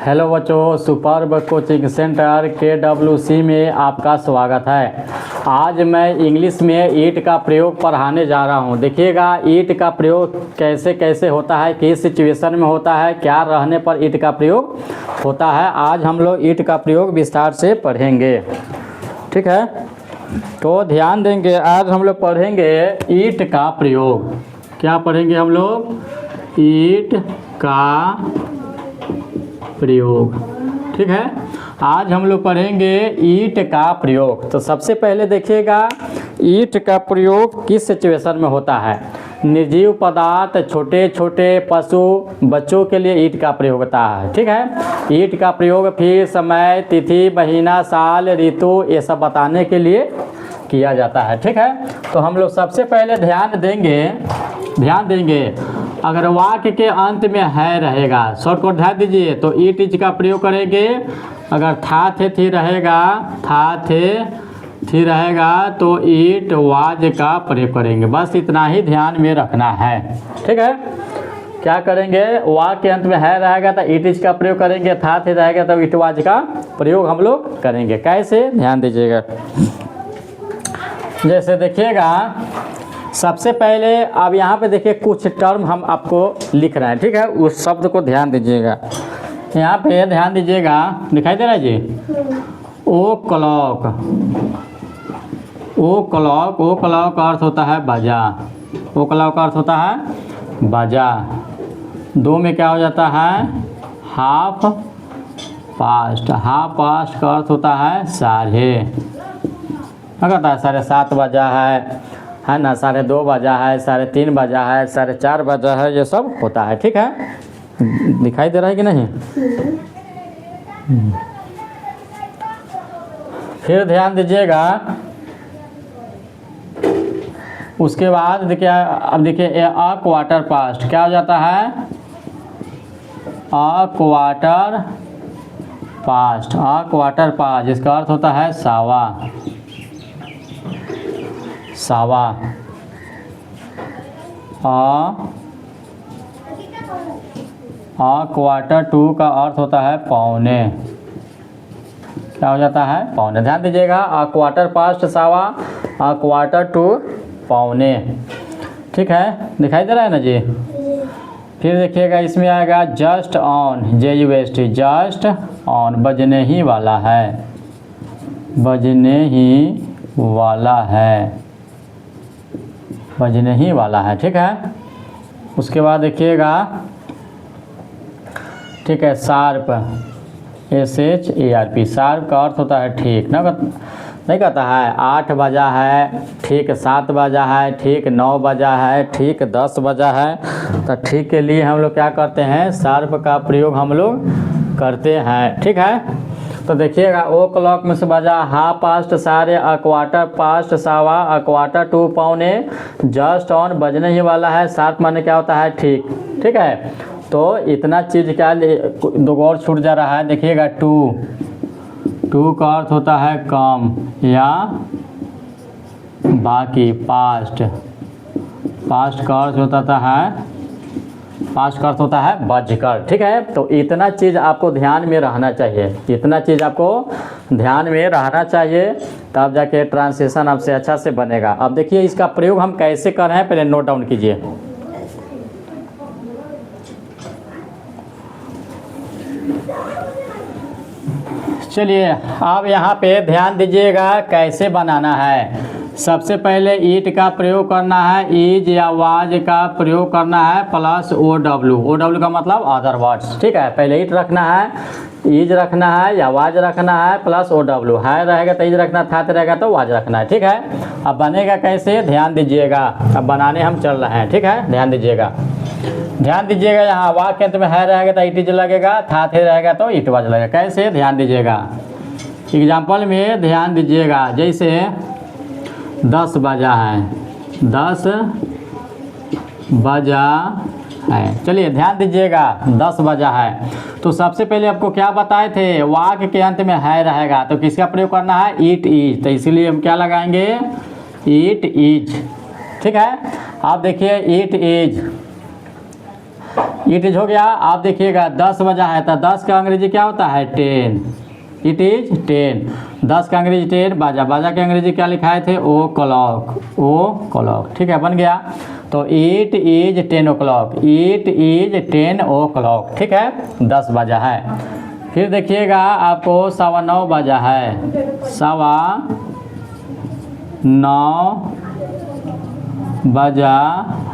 Hello बच्चों, superb coaching centre KWC में आपका स्वागत है। आज मैं इंग्लिश में ईट का प्रयोग पढ़ाने जा रहा हूं। देखिएगा ईट का प्रयोग कैसे कैसे होता है, किस सिचुएशन में होता है, क्या रहने पर ईट का प्रयोग होता है। आज हम लोग ईट का प्रयोग विस्तार से पढ़ेंगे, ठीक है। तो ध्यान देंगे, आज हम लोग पढ़ेंगे ईट का प्रयोग। क्या पढ़ेंगे हम लोग? ईट का प्रयोग, ठीक है। आज हम लोग पढ़ेंगे ईट का प्रयोग। तो सबसे पहले देखिएगा ईट का प्रयोग किस सिचुएशन में होता है। निर्जीव पदार्थ, छोटे छोटे पशु, बच्चों के लिए ईट का प्रयोग होता है, ठीक है। ईट का प्रयोग फिर समय, तिथि, महीना, साल, ऋतु ये सब बताने के लिए किया जाता है, ठीक है। तो हम लोग सबसे पहले ध्यान देंगे अगर वाक्य के अंत में है रहेगा, शॉर्टकट ध्यान दीजिए, तो ईट इज का प्रयोग करेंगे। अगर था थे थी रहेगा तो ईट वाज का प्रयोग करेंगे। बस इतना ही ध्यान में रखना है, ठीक है। क्या करेंगे? वाक्य के अंत में है रहेगा तो ईट इज का प्रयोग करेंगे, था थे रहेगा तो ईट वाज का प्रयोग हम लोग करेंगे। कैसे? ध्यान दीजिएगा। जैसे देखिएगा सबसे पहले अब यहाँ पे देखिए कुछ टर्म हम आपको लिख रहे हैं, ठीक है। उस शब्द को ध्यान दीजिएगा। यहाँ पे ध्यान दीजिएगा, दिखाई दे रहा है जी। ओ क्लॉक का अर्थ होता है बजा। ओ क्लॉक का अर्थ होता है बजा। दो में क्या हो जाता है? Half past. हाफ पास्ट का अर्थ होता है साढ़े। क्या कहता है? 7:30 बजा है ना, 2:30 बजा है, 3:30 बजा है, 4:30 बजा है, ये सब होता है, ठीक है। दिखाई दे रहा है कि नहीं? फिर ध्यान दीजिएगा, उसके बाद देखिए, अब देखिए अ क्वार्टर पास्ट क्या हो जाता है? अ क्वार्टर पास्ट जिसका अर्थ होता है सावा। क्वार्टर टू का अर्थ होता है पौने। क्या हो जाता है? पौने। ध्यान दीजिएगा, क्वार्टर पास्ट सावा, क्वार्टर टू पौने, ठीक है। दिखाई दे रहा है ना जी। फिर देखिएगा इसमें आएगा just on, JUST, just on, बजने ही वाला है, ठीक है। उसके बाद देखिएगा, ठीक है, शार्प, SHARP, शार्प का अर्थ होता है ठीक। नहीं कहता है 8 बजा है, ठीक 7 बजा है, ठीक 9 बजा है, ठीक 10 बजा है। तो ठीक के लिए हम लोग क्या करते हैं? शार्प का प्रयोग हम लोग करते हैं, ठीक है। तो देखिएगा ओ क्लॉक में से बजा हाफ पास्ट, साढ़े, क्वार्टर पास्ट सावा, क्वार्टर टू पौने, जस्ट ऑन बजने ही वाला है, शार्प माने क्या होता है? ठीक, ठीक है। तो इतना चीज़ क्या 2 और छूट जा रहा है। देखिएगा टू का अर्थ होता है कम या बाकी। पास्ट का अर्थ होता है बजकर, ठीक है। तो इतना चीज़ आपको ध्यान में रहना चाहिए, तब जाके ट्रांसलेशन आपसे अच्छा से बनेगा। अब देखिए इसका प्रयोग हम कैसे कर रहे हैं, पहले नोट डाउन कीजिए। चलिए अब यहाँ पे ध्यान दीजिएगा कैसे बनाना है। सबसे पहले ईट का प्रयोग करना है, इज या वाज का प्रयोग करना है, प्लस OW का मतलब अदर वर्ड्स, ठीक है। पहले ईट रखना है, इज रखना है या वाज रखना है, प्लस OW है रहेगा तो इज रखना, था रहेगा तो वाज रखना है, ठीक है। अब बनेगा कैसे? ध्यान दीजिएगा, अब बनाने हम चल रहे हैं, ठीक है। ध्यान दीजिएगा, यहाँ वाक्य अंत में है रहेगा तो इट इज लगेगा, था थे रहेगा तो इट वाज लगेगा। कैसे? ध्यान दीजिएगा। एग्जाम्पल में ध्यान दीजिएगा, जैसे 10 बजा है, 10 बजा है। चलिए ध्यान दीजिएगा, 10 बजा है। तो सबसे पहले आपको क्या बताए थे? वाक्य के अंत में है रहेगा तो किसका प्रयोग करना है? Eat is. तो इसीलिए हम क्या लगाएंगे? ईट इज, ठीक है। आप देखिए ईट इज इट इज हो गया। आप देखिएगा 10 बजा है तो 10 का अंग्रेजी क्या होता है 10, इट इज 10। 10 का अंग्रेजी 10, बाजा, बाजा के अंग्रेजी क्या लिखाए थे ओ क्लॉक, ओ क्लॉक, ठीक है बन गया। तो it is 10 o'clock, it is 10 o'clock, ठीक है 10 बजा है। फिर देखिएगा आपको 9:15 बजा है, 9:15 बजा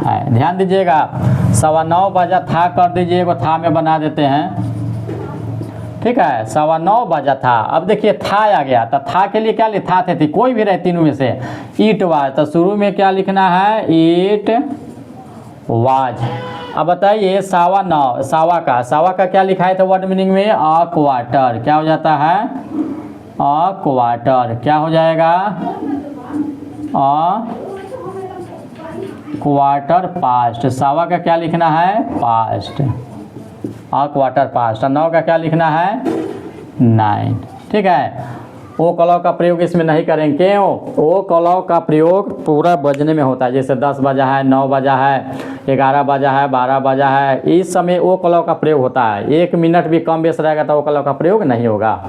है, ध्यान दीजिएगा 9:15 बजा था कर दीजिए, एगो था में बना देते हैं, ठीक है 9:15 बजा था। अब देखिए था आ गया तो था के लिए क्या लिखा थे कोई भी रहे तीनों में से, ईट वाज, तो शुरू में क्या लिखना है ईट वाज। अब बताइए 9:15 सावा का क्या लिखा है था वर्ड मीनिंग में अ क्वार्टर, क्या हो जाता है अ क्वार्टर, क्या हो जाएगा अ क्वार्टर पास्ट। सावा का क्या लिखना है पास्ट, अ क्वार्टर पास्ट। 9 का क्या लिखना है 9, ठीक है। ओ कलौ का प्रयोग इसमें नहीं करेंगे, क्यों? ओ कलौ का प्रयोग पूरा बजने में होता है, जैसे 10 बजा है, 9 बजा है, 11 बजा है, 12 बजा है, इस समय ओ कलौ का प्रयोग होता है। 1 मिनट भी कम बेस रहेगा तो ओ कलौ का प्रयोग नहीं होगा,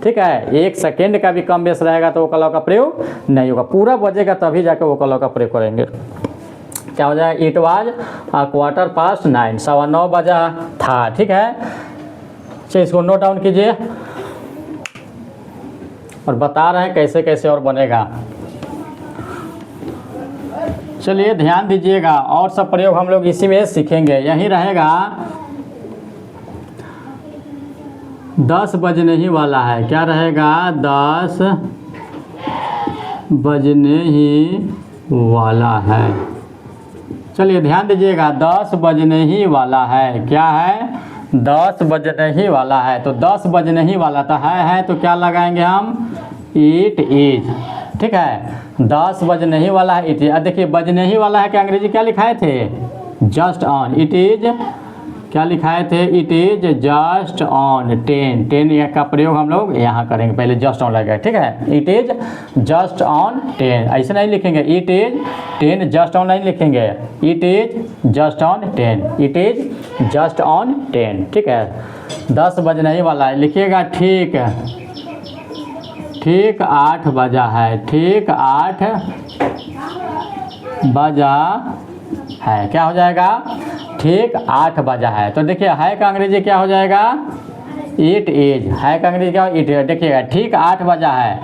ठीक है। 1 सेकेंड का भी कम बेस रहेगा तो ओ कलौ का प्रयोग नहीं होगा, पूरा बजेगा तभी जाकर ओ कलौ का प्रयोग करेंगे। क्या हो जाएगा it was a quarter past 9, 9:15 बजा था, ठीक है। चलिए इसको नोट डाउन कीजिए और बता रहे हैं कैसे कैसे और बनेगा। चलिए ध्यान दीजिएगा, और सब प्रयोग हम लोग इसी में सीखेंगे। यही रहेगा 10 बजने ही वाला है, क्या रहेगा 10 बजने ही वाला है। चलिए ध्यान दीजिएगा 10 बजने ही वाला है, क्या है 10 बजने ही वाला है। तो 10 बजने ही वाला तो है तो क्या लगाएंगे हम इट इज, ठीक है 10 बजने ही वाला है इट इज। देखिए बजने ही वाला है कि अंग्रेजी क्या लिखाए थे जस्ट ऑन, इट इज क्या लिखाए थे इट इज जस्ट ऑन 10, 10 का प्रयोग हम लोग यहाँ करेंगे, पहले जस्ट ऑन लगेगा, ठीक है। इट इज जस्ट ऑन 10, ऐसे नहीं लिखेंगे इट इज 10 जस्ट ऑन नहीं लिखेंगे, it is just on 10, it is just on 10, ठीक है। 10 बजने ही वाला है, लिखिएगा ठीक 8 बजा है, ठीक 8 बजा है, क्या हो जाएगा ठीक 8 बजा है। तो देखिए है का अंग्रेजी क्या हो जाएगा इट इज, है का अंग्रेजी क्या इट इज। देखिएगा ठीक 8 बजा है,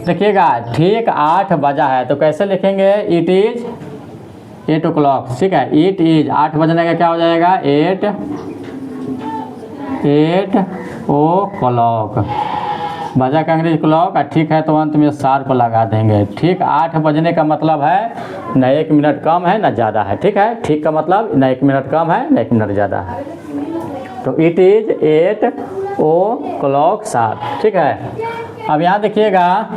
देखिएगा ठीक 8 बजा है तो कैसे लिखेंगे इट इज 8 o'clock, ठीक है। इट इज 8 बजने का क्या हो जाएगा 8 o'clock, बजा का अंग्रेजी क्लॉक, ठीक है तो अंत में शार्प लगा देंगे। ठीक 8 बजने का मतलब है न 1 मिनट कम है न ज़्यादा है, ठीक है। ठीक का मतलब न 1 मिनट कम है न 1 मिनट ज़्यादा है। तो इट इज 8 o'clock शार्प, ठीक है। अब यहाँ देखिएगा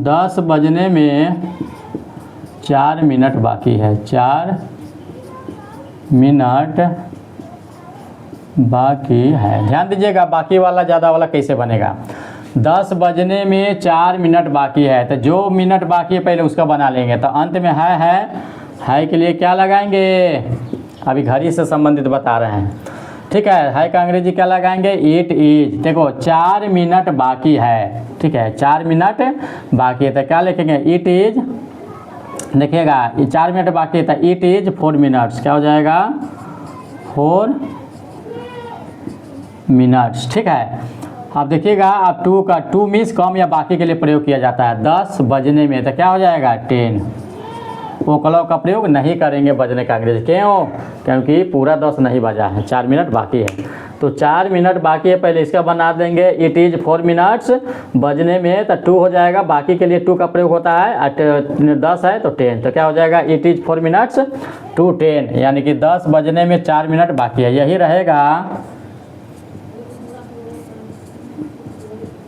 10 बजने में 4 मिनट बाकी है, 4 मिनट बाकी है। ध्यान दीजिएगा बाकी वाला ज़्यादा वाला कैसे बनेगा। 10 बजने में 4 मिनट बाकी है तो जो मिनट बाकी है पहले उसका बना लेंगे। तो अंत में है के लिए क्या लगाएंगे, अभी घड़ी से संबंधित बता रहे हैं, ठीक है का अंग्रेजी क्या लगाएंगे इट इज। देखो 4 मिनट बाकी है, ठीक है 4 मिनट बाकी है तो क्या लिखेंगे इट इज। देखिएगा 4 मिनट बाकी है तो इट इज 4 मिनट्स, क्या हो जाएगा 4 मिनट्स, ठीक है। अब देखिएगा अब 2 का 2 मीन्स कम या बाकी के लिए प्रयोग किया जाता है। 10 बजने में तो क्या हो जाएगा 10, वो क्लॉक का प्रयोग नहीं करेंगे बजने का अंग्रेजी, क्यों? क्योंकि पूरा 10 नहीं बजा है, 4 मिनट बाकी है। तो 4 मिनट बाकी है पहले इसका बना देंगे इट इज़ 4 मिनट्स बजने में तो 2 हो जाएगा, बाकी के लिए 2 का प्रयोग होता है। 10 है तो 10, तो क्या हो जाएगा इट इज़ 4 मिनट्स टू 10, यानी कि 10 बजने में 4 मिनट बाकी है। यही रहेगा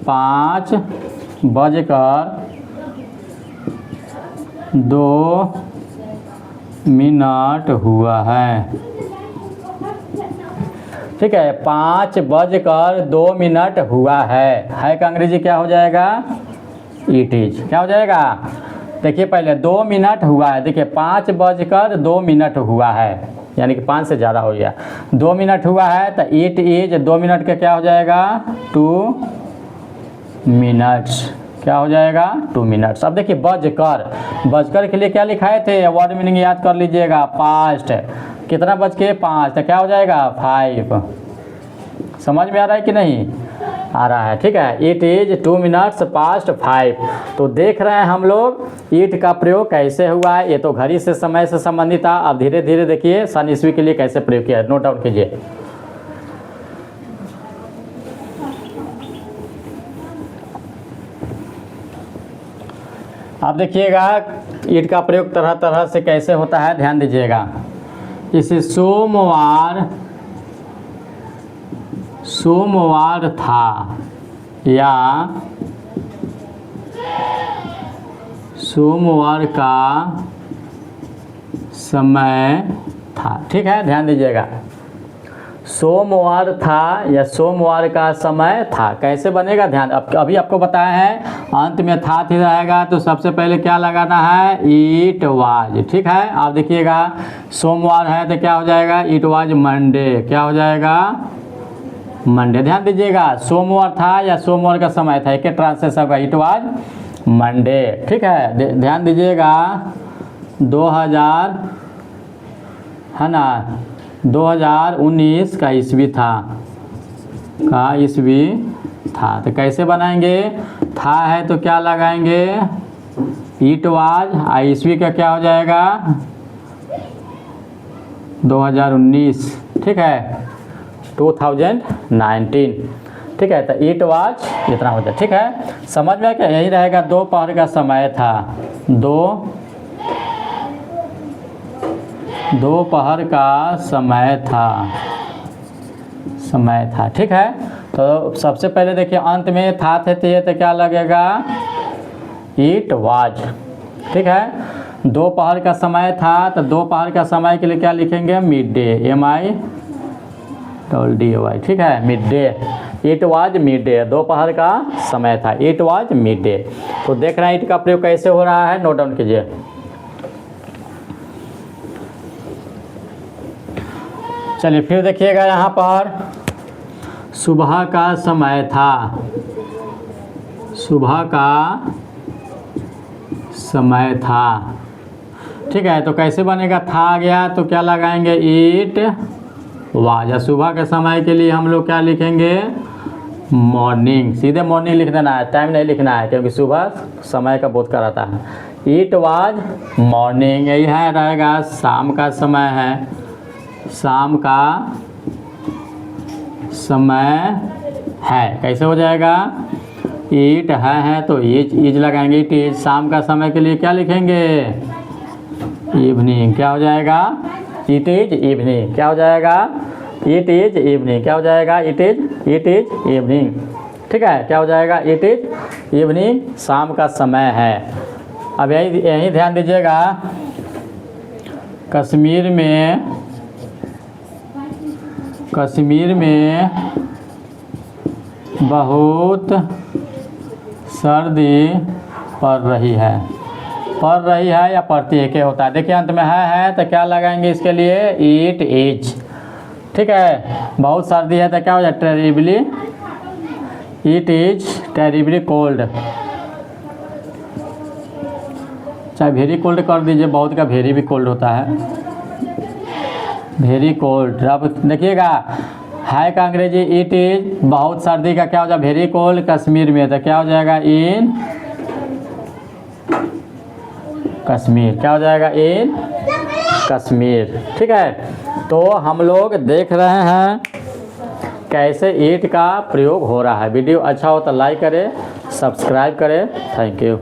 5 बजकर 2 मिनट हुआ है, ठीक है। 5 बजकर 2 मिनट हुआ है का अंग्रेजी क्या हो जाएगा इट इज, क्या हो जाएगा देखिए पहले 2 मिनट हुआ है, देखिए 5:02 हुआ है, यानी कि 5 से ज़्यादा हो गया। 2 मिनट हुआ है तो इट इज 2 मिनट का क्या हो जाएगा 2 मिनट्स, क्या हो जाएगा 2 मिनट्स। अब देखिए बजकर के लिए क्या लिखाए थे, वर्ड मीनिंग याद कर लीजिएगा, पास्ट, कितना बज के 5 तो क्या हो जाएगा 5। समझ में आ रहा है कि नहीं आ रहा है, ठीक है। It is 2 minutes past 5। तो देख रहे हैं हम लोग इट का प्रयोग कैसे हुआ है, ये तो घड़ी से समय से संबंधित था। अब धीरे धीरे देखिए सन ईस्वी के लिए कैसे प्रयोग किया है, नोट डाउन कीजिए। अब देखिए ईट का प्रयोग तरह तरह से कैसे होता है, ध्यान दीजिएगा। इसे सोमवार था या सोमवार का समय था, ठीक है, ध्यान दीजिएगा। सोमवार था या सोमवार का समय था, कैसे बनेगा ध्यान। अभी आपको बताया है अंत में था थी रहेगा तो सबसे पहले क्या लगाना है इट वाज, ठीक है। आप देखिएगा सोमवार है तो क्या हो जाएगा इट वाज मंडे, क्या हो जाएगा मंडे। ध्यान दीजिएगा सोमवार था या सोमवार का समय था, एक ट्रांसलेशन होगा इट वाज मंडे, ठीक है। ध्यान दीजिएगा 2000 है ना 2019 का ईस्वी था, तो कैसे बनाएंगे, था है तो क्या लगाएंगे इट वाज, ईस्वी का क्या हो जाएगा 2019, ठीक है 2019, ठीक है। तो इट वाज इतना हो जाए, ठीक है। समझ में क्या, यही रहेगा दोपहर का समय था, दोपहर का समय था, ठीक है। तो सबसे पहले देखिए अंत में था थे तो क्या लगेगा इट वाज, ठीक है। दोपहर का समय था तो दोपहर का समय के लिए क्या लिखेंगे मिड डे, MIDDAY, ठीक है mid day. It was mid day, दोपहर का समय था, इट वाज मिड डे। तो देख रहे हैं इट का प्रयोग कैसे हो रहा है, नोट डाउन कीजिए। चलिए फिर देखिएगा यहाँ पर सुबह का समय था, सुबह का समय था, ठीक है। तो कैसे बनेगा, था आ गया तो क्या लगाएंगे इट वाज, सुबह के समय के लिए हम लोग क्या लिखेंगे मॉर्निंग, सीधे मॉर्निंग लिख देना है, टाइम नहीं लिखना है क्योंकि सुबह समय का बोध कराता है। इट वाज मॉर्निंग, यही है रहेगा शाम का समय है, शाम का समय है, कैसे हो जाएगा इट है तो इज लगाएंगे, इट इज। शाम का समय के लिए क्या लिखेंगे इवनिंग, क्या हो जाएगा इट इज इवनिंग, क्या हो जाएगा इट इज इवनिंग, क्या हो जाएगा इट इज इवनिंग, ठीक है। क्या हो जाएगा इट इज इवनिंग, शाम का समय है। अब यही ध्यान दीजिएगा कश्मीर में बहुत सर्दी पड़ रही है या पड़ती है, क्या होता है। देखिए अंत में है तो क्या लगाएंगे इसके लिए इट इज, ठीक है। बहुत सर्दी है तो क्या हो जाए terribly, it is terribly cold, चाहे वेरी कोल्ड कर दीजिए, बहुत का वेरी भी कोल्ड होता है, वेरी कोल्ड। अब देखिएगा है का अंग्रेजी इट इज, बहुत सर्दी का क्या हो जाए वेरी कोल्ड कश्मीर में, तो क्या हो जाएगा इन कश्मीर, क्या हो जाएगा इन कश्मीर, ठीक है। तो हम लोग देख रहे हैं कैसे ईट का प्रयोग हो रहा है। वीडियो अच्छा हो तो लाइक करें, सब्सक्राइब करें, थैंक यू।